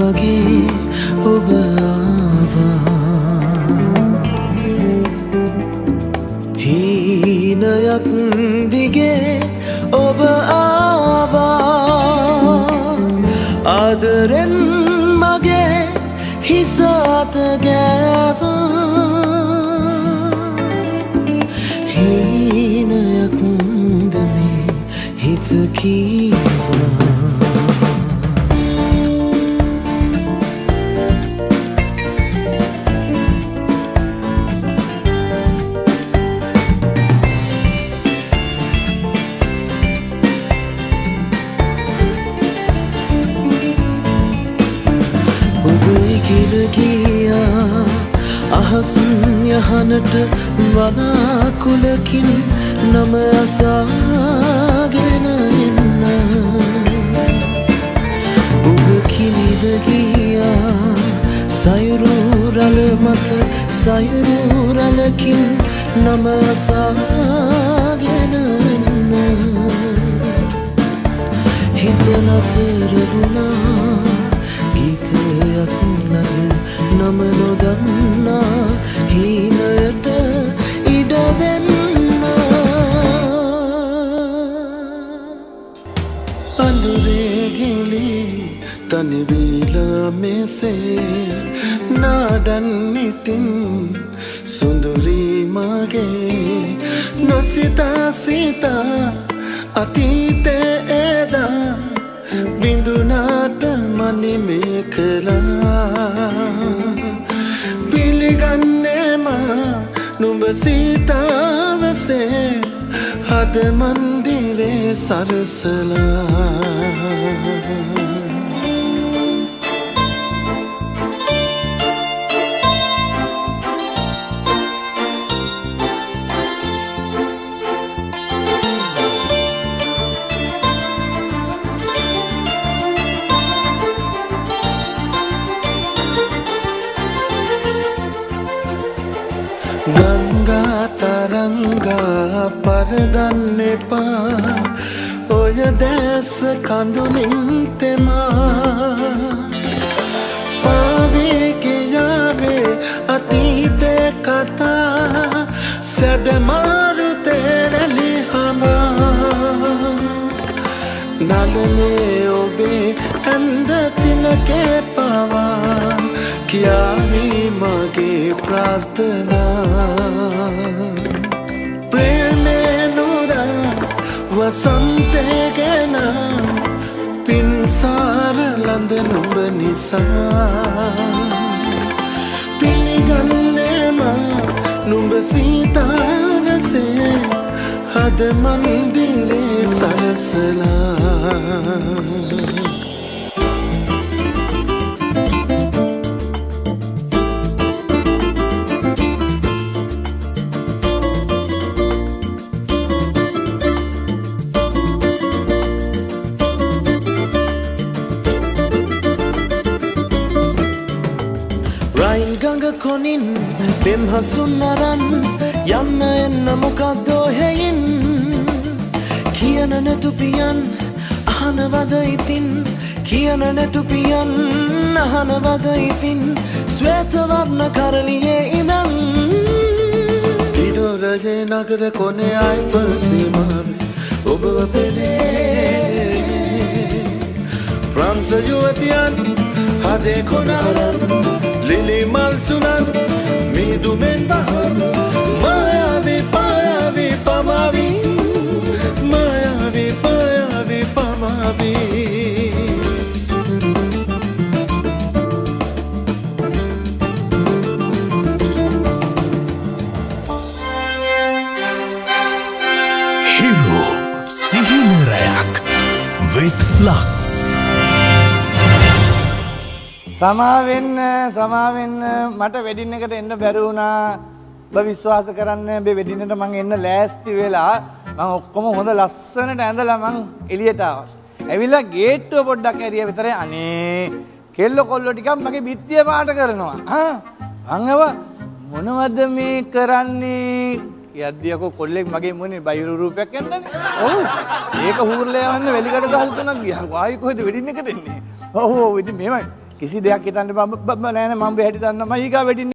වගේ ඔබ ආවා හීනයක් දිගේ ඔබ ආවා ආදරෙන් මගේ හිස අත ගෑවා හීනයක් දමේ හිත කීවා අහසින් යහනට වනාකුලකින් නම අසාගෙන එන්න ඔබ කිමිද ගියා සයුරු රළ මත සයුරු රළකින් නම අසාගෙන එන්න හිත නතර වුණා ගීතයක් නග නම නොදන්නා හීනයට ඉඩ දෙන්න අඳුරේ ගිලි තනිවිලා මෙසේ නාඩන් ඉතින් සුඳුරි මගේ නොසිතා සිතා අතීතේ එදා බිඳුනාට මනිමේ කළා පිළිගන්නේම නුඹ සීතාවසේ හද මන්දිරේ සරසලා ගංගා තරංගා පරදන්න එපා ඔය දැස කඳුලින් තෙමා පාවේ ගියාවේ අතීතේ කතා සැඩමාරු තෙරලි හමා නලනේ ඔබේ ඇඳ තිලකේ පවා කියාවී මගේ ප්‍රාර්ථනා ප්‍රේමේ නුරා වසන්තේ ගැන පින්සාර ලඳ නුඹ නිසා පිළිගන්නේම නුඹ සීතාරසේ හද මන්දිරේ සරසලා ගඟ කොනින් පෙම් හසුන් අරන් යන්න එන්න මොකක්දෝ හෙයින් කියන නැතු පියන් අහනවද ඉතින් කියන නැතු පියන් අහනවද ඉතින් ශ්වේත වර්ණ කරලියේ ඉඳන් පිඩොරජේ නගර කොනේ අයිෆල් සීමාවේ ඔබව පෙනේ ප්‍රංශ යුවතියන් හදේ කොනරන් Lili malsunan midumen bahar mayavi payavi pamavi mayavi payavi pamavi Hero Sihinerayak with Lux සමාවෙන්න මට වෙඩින් එකට එන්න බැරි වුණා. ඔබ විශ්වාස කරන්න මේ වෙඩින් එකට මං එන්න ලෑස්ති වෙලා මං ඔක්කොම හොඳ ලස්සනට ඇඳලා මං එළියට ආවා. ඇවිල්ලා ගේට්ටුව පොඩ්ඩක් ඇරියා විතරයි. අනේ කෙල්ල කොල්ල ටිකක් මගේ බිත්තිය පාට කරනවා. මං මොනවද මේ කරන්නේ? යද්දියකෝ කොල්ලෙක් මගේ මොනේ බයිරු රූපයක් ඇඳන්නේ. ඔව්. ඒක හූර්ලා යවන්න වෙලිකට ගහල් තුනක් ගියා. ආයි කොහෙද වෙඩින් එකට එන්නේ? ඔව් ඉතින් මෙහෙමයි. කිසි දෙයක් හිතන්න බබ නෑ නෑ මම හැටි දන්නවා මම ඊගා වෙඩින්